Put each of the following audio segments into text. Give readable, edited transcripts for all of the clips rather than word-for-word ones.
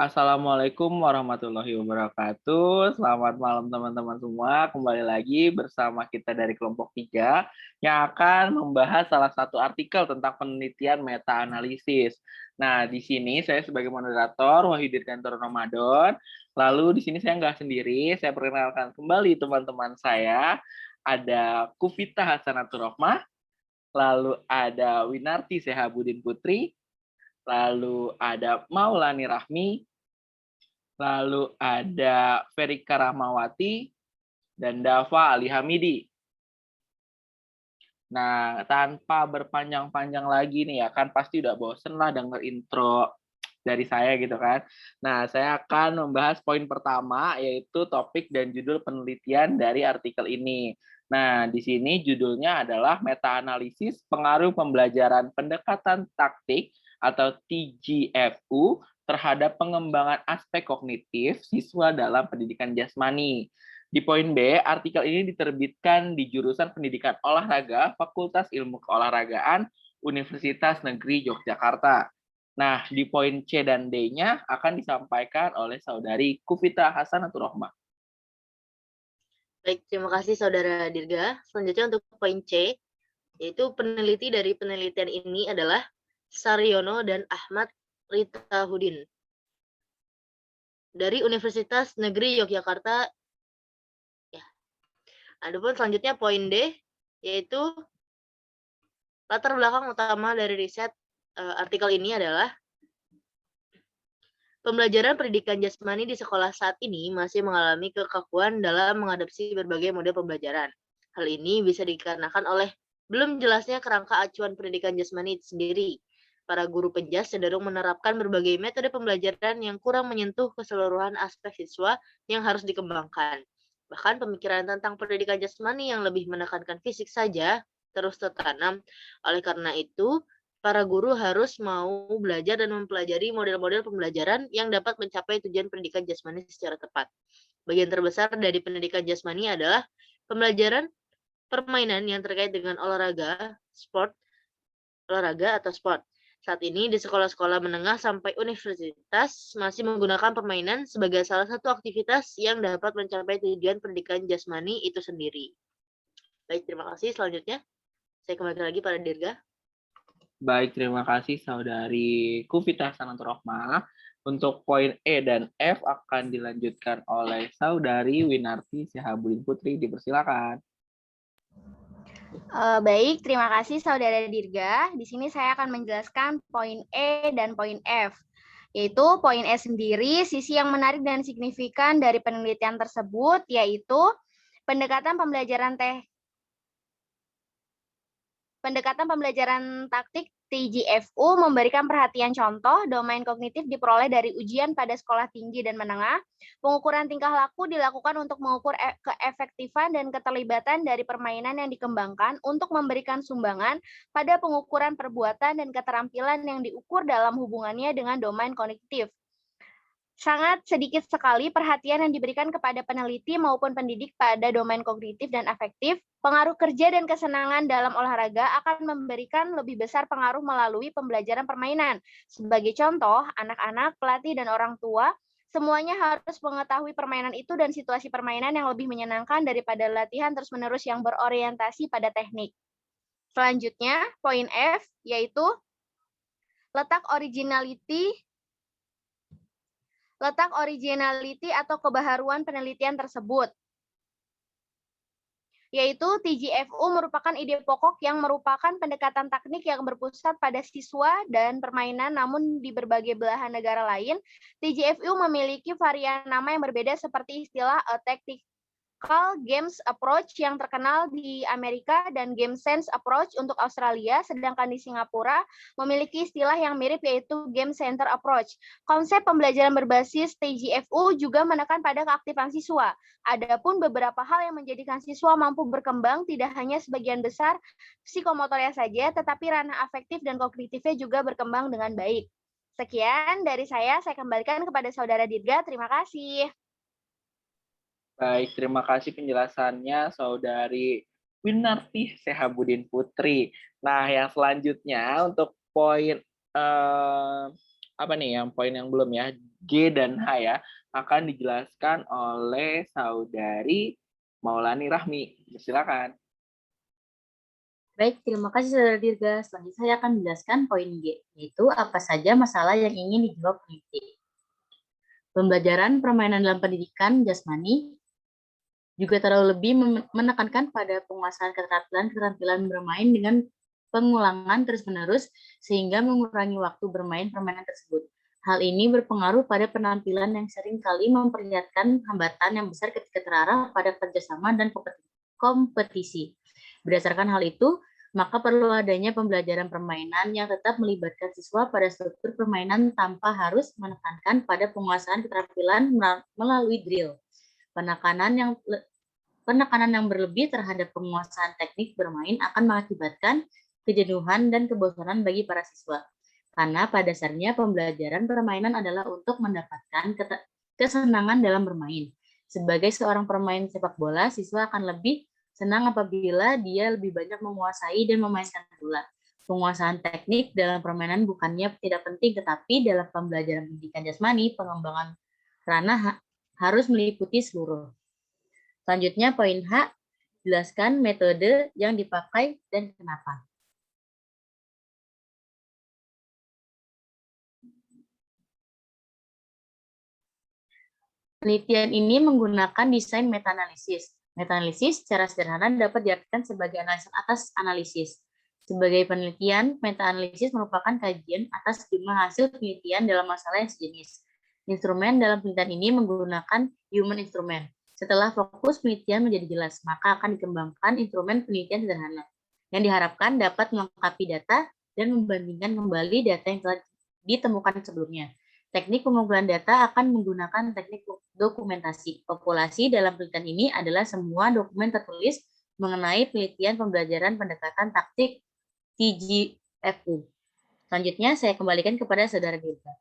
Assalamualaikum warahmatullahi wabarakatuh. Selamat malam teman-teman semua. Kembali lagi bersama kita dari kelompok 3 yang akan membahas salah satu artikel tentang penelitian meta-analisis. Nah, di sini saya sebagai moderator Wahidin Kantor Ramadan. Lalu di sini saya nggak sendiri, saya perkenalkan kembali teman-teman saya. Ada Kufita Hasanatur Rohmah, lalu ada Winarti Sehabudin Putri, lalu ada Maulani Rahmi, lalu ada Ferika Rahmawati, dan Dava Ali Hamidi. Nah, tanpa berpanjang-panjang lagi nih ya, kan pasti udah bosen lah denger intro dari saya gitu kan. Nah, saya akan membahas poin pertama, yaitu topik dan judul penelitian dari artikel ini. Nah, di sini judulnya adalah meta-analisis pengaruh pembelajaran pendekatan taktik atau TGFU terhadap pengembangan aspek kognitif siswa dalam pendidikan jasmani. Di poin B, artikel ini diterbitkan di jurusan Pendidikan Olahraga Fakultas Ilmu Keolahragaan Universitas Negeri Yogyakarta. Nah, di poin C dan D-nya akan disampaikan oleh saudari Kufita Hasanatur Rohmah. Baik, terima kasih Saudara Dirga. Selanjutnya untuk poin C, yaitu peneliti dari penelitian ini adalah Saryono dan Ahmad Ritahudin dari Universitas Negeri Yogyakarta. Ya. Adapun selanjutnya poin D, yaitu latar belakang utama dari riset artikel ini adalah pembelajaran pendidikan jasmani di sekolah saat ini masih mengalami kekakuan dalam mengadopsi berbagai model pembelajaran. Hal ini bisa dikarenakan oleh belum jelasnya kerangka acuan pendidikan jasmani itu sendiri. Para guru penjas cenderung menerapkan berbagai metode pembelajaran yang kurang menyentuh keseluruhan aspek siswa yang harus dikembangkan. Bahkan pemikiran tentang pendidikan jasmani yang lebih menekankan fisik saja terus tertanam. Oleh karena itu, para guru harus mau belajar dan mempelajari model-model pembelajaran yang dapat mencapai tujuan pendidikan jasmani secara tepat. Bagian terbesar dari pendidikan jasmani adalah pembelajaran permainan yang terkait dengan olahraga atau sport. Saat ini di sekolah-sekolah menengah sampai universitas masih menggunakan permainan sebagai salah satu aktivitas yang dapat mencapai tujuan pendidikan jasmani itu sendiri. Baik, terima kasih. Selanjutnya, saya kembali lagi pada Dirga. Baik, terima kasih saudari Kufita Hasanatur Rohmah. Untuk poin E dan F akan dilanjutkan oleh saudari Winarti Sehabudin Putri. Dipersilakan. Baik, terima kasih Saudara Dirga. Di sini saya akan menjelaskan poin E dan poin F. Yaitu poin E sendiri, sisi yang menarik dan signifikan dari penelitian tersebut, yaitu pendekatan pembelajaran taktik TGFU memberikan perhatian contoh domain kognitif diperoleh dari ujian pada sekolah tinggi dan menengah. Pengukuran tingkah laku dilakukan untuk mengukur keefektifan dan keterlibatan dari permainan yang dikembangkan untuk memberikan sumbangan pada pengukuran perbuatan dan keterampilan yang diukur dalam hubungannya dengan domain kognitif. Sangat sedikit sekali perhatian yang diberikan kepada peneliti maupun pendidik pada domain kognitif dan afektif. Pengaruh kerja dan kesenangan dalam olahraga akan memberikan lebih besar pengaruh melalui pembelajaran permainan. Sebagai contoh, anak-anak, pelatih, dan orang tua semuanya harus mengetahui permainan itu dan situasi permainan yang lebih menyenangkan daripada latihan terus-menerus yang berorientasi pada teknik. Selanjutnya, poin F, yaitu letak originality atau kebaharuan penelitian tersebut, yaitu TGFU merupakan ide pokok yang merupakan pendekatan teknik yang berpusat pada siswa dan permainan, namun di berbagai belahan negara lain, TGFU memiliki varian nama yang berbeda seperti istilah tactical games approach yang terkenal di Amerika dan game sense approach untuk Australia, sedangkan di Singapura memiliki istilah yang mirip yaitu game center approach. Konsep pembelajaran berbasis TGFU juga menekan pada keaktifan siswa. Adapun beberapa hal yang menjadikan siswa mampu berkembang tidak hanya sebagian besar psikomotornya saja, tetapi ranah afektif dan kognitifnya juga berkembang dengan baik. Sekian dari saya kembalikan kepada Saudara Dirga. Terima kasih. Baik, terima kasih penjelasannya saudari Winarti Sehabudin Putri. Nah, yang selanjutnya untuk poin apa nih yang poin yang belum ya? G dan H ya akan dijelaskan oleh saudari Maulani Rahmi. Silakan. Baik, terima kasih Saudara Dirga. Selanjutnya saya akan menjelaskan poin G, yaitu apa saja masalah yang ingin dijawab peneliti. Pembelajaran permainan dalam pendidikan jasmani juga terlalu lebih menekankan pada penguasaan keterampilan bermain dengan pengulangan terus-menerus sehingga mengurangi waktu bermain permainan tersebut. Hal ini berpengaruh pada penampilan yang sering kali memperlihatkan hambatan yang besar ketika terarah pada kerjasama dan kompetisi. Berdasarkan hal itu, maka perlu adanya pembelajaran permainan yang tetap melibatkan siswa pada struktur permainan tanpa harus menekankan pada penguasaan keterampilan melalui drill. Penekanan yang berlebih terhadap penguasaan teknik bermain akan mengakibatkan kejenuhan dan kebosanan bagi para siswa. Karena pada dasarnya pembelajaran permainan adalah untuk mendapatkan kesenangan dalam bermain. Sebagai seorang pemain sepak bola, siswa akan lebih senang apabila dia lebih banyak menguasai dan memainkan bola. Penguasaan teknik dalam permainan bukannya tidak penting, tetapi dalam pembelajaran pendidikan jasmani, pengembangan ranah harus meliputi seluruh. Selanjutnya poin H, jelaskan metode yang dipakai dan kenapa. Penelitian ini menggunakan desain meta-analisis. Meta-analisis secara sederhana dapat diartikan sebagai analisis atas analisis. Sebagai penelitian, meta-analisis merupakan kajian atas jumlah hasil penelitian dalam masalah yang sejenis. Instrumen dalam penelitian ini menggunakan human instrument. Setelah fokus penelitian menjadi jelas, maka akan dikembangkan instrumen penelitian sederhana yang diharapkan dapat melengkapi data dan membandingkan kembali data yang telah ditemukan sebelumnya. Teknik pengumpulan data akan menggunakan teknik dokumentasi. Populasi dalam penelitian ini adalah semua dokumen tertulis mengenai penelitian pembelajaran pendekatan taktik TGFU. Selanjutnya saya kembalikan kepada Saudara Dirga.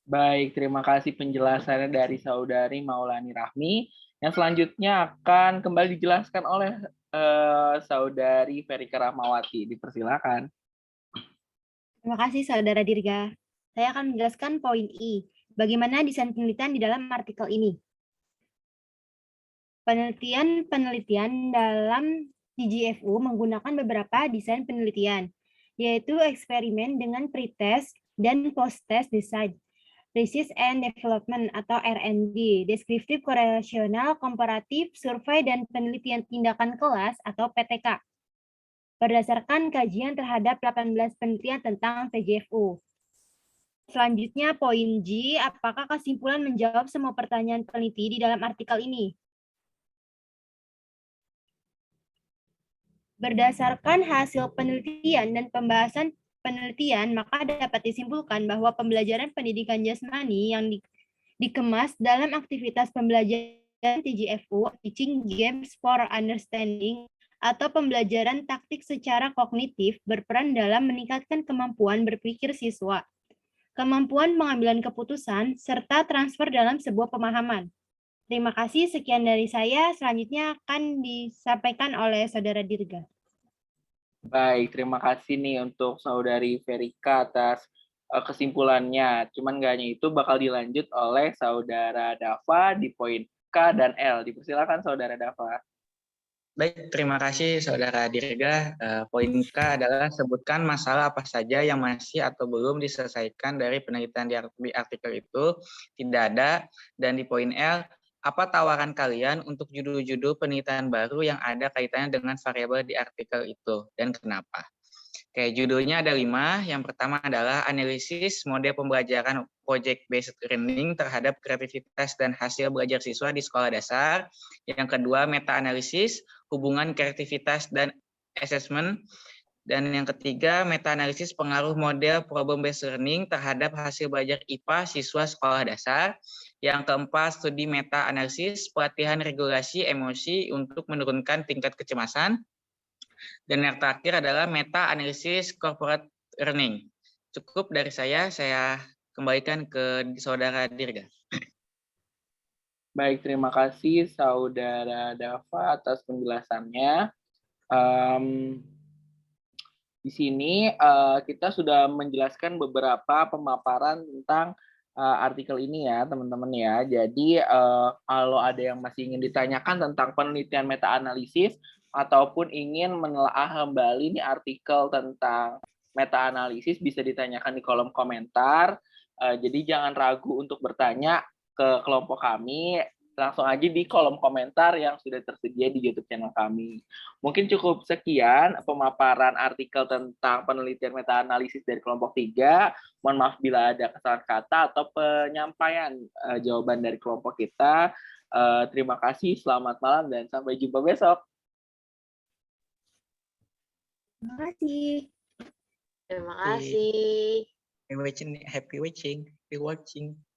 Baik, terima kasih penjelasannya dari Saudari Maulani Rahmi. Yang selanjutnya akan kembali dijelaskan oleh Saudari Ferika Rahmawati. Dipersilakan. Terima kasih Saudara Dirga. Saya akan menjelaskan poin I. Bagaimana desain penelitian di dalam artikel ini? Penelitian dalam TGFU menggunakan beberapa desain penelitian, yaitu eksperimen dengan pretest dan post-test design, research and development atau R&D, deskriptif korelasional komparatif, survei dan penelitian tindakan kelas atau PTK. Berdasarkan kajian terhadap 18 penelitian tentang TGFU. Selanjutnya, poin G, apakah kesimpulan menjawab semua pertanyaan peneliti di dalam artikel ini? Berdasarkan hasil penelitian dan pembahasan penelitian, maka dapat disimpulkan bahwa pembelajaran pendidikan jasmani yang dikemas dalam aktivitas pembelajaran TGFU, Teaching Games for Understanding, atau pembelajaran taktik secara kognitif berperan dalam meningkatkan kemampuan berpikir siswa, kemampuan pengambilan keputusan, serta transfer dalam sebuah pemahaman. Terima kasih, sekian dari saya. Selanjutnya akan disampaikan oleh Saudara Dirga. Baik, terima kasih nih untuk Saudari Ferika atas kesimpulannya. Cuman nggak hanya itu, bakal dilanjut oleh Saudara Dava di poin K dan L. Dipersilakan Saudara Dava. Baik, terima kasih Saudara Dirga. Poin K adalah sebutkan masalah apa saja yang masih atau belum diselesaikan dari penelitian di artikel itu. Tidak ada. Dan di poin L, apa tawaran kalian untuk judul-judul penelitian baru yang ada kaitannya dengan variabel di artikel itu dan kenapa? Oke, judulnya ada 5. Yang pertama adalah analisis model pembelajaran project-based learning terhadap kreativitas dan hasil belajar siswa di sekolah dasar. Yang kedua, meta-analisis hubungan kreativitas dan assessment. Dan yang ketiga, meta-analisis pengaruh model problem-based learning terhadap hasil belajar IPA siswa sekolah dasar. Yang keempat, studi meta-analisis pelatihan regulasi emosi untuk menurunkan tingkat kecemasan. Dan yang terakhir adalah meta-analisis corporate learning. Cukup dari saya kembalikan ke Saudara Dirga. Baik, terima kasih Saudara Dava atas penjelasannya. Di sini kita sudah menjelaskan beberapa pemaparan tentang artikel ini ya, teman-teman ya. Jadi kalau ada yang masih ingin ditanyakan tentang penelitian meta-analisis ataupun ingin menelaah kembali nih artikel tentang meta-analisis, bisa ditanyakan di kolom komentar. Jadi jangan ragu untuk bertanya ke kelompok kami, langsung aja di kolom komentar yang sudah tersedia di YouTube channel kami. Mungkin cukup sekian pemaparan artikel tentang penelitian meta-analisis dari kelompok 3. Mohon maaf bila ada kesalahan kata atau penyampaian jawaban dari kelompok kita. Terima kasih, selamat malam, dan sampai jumpa besok. Terima kasih. Terima kasih. Happy watching.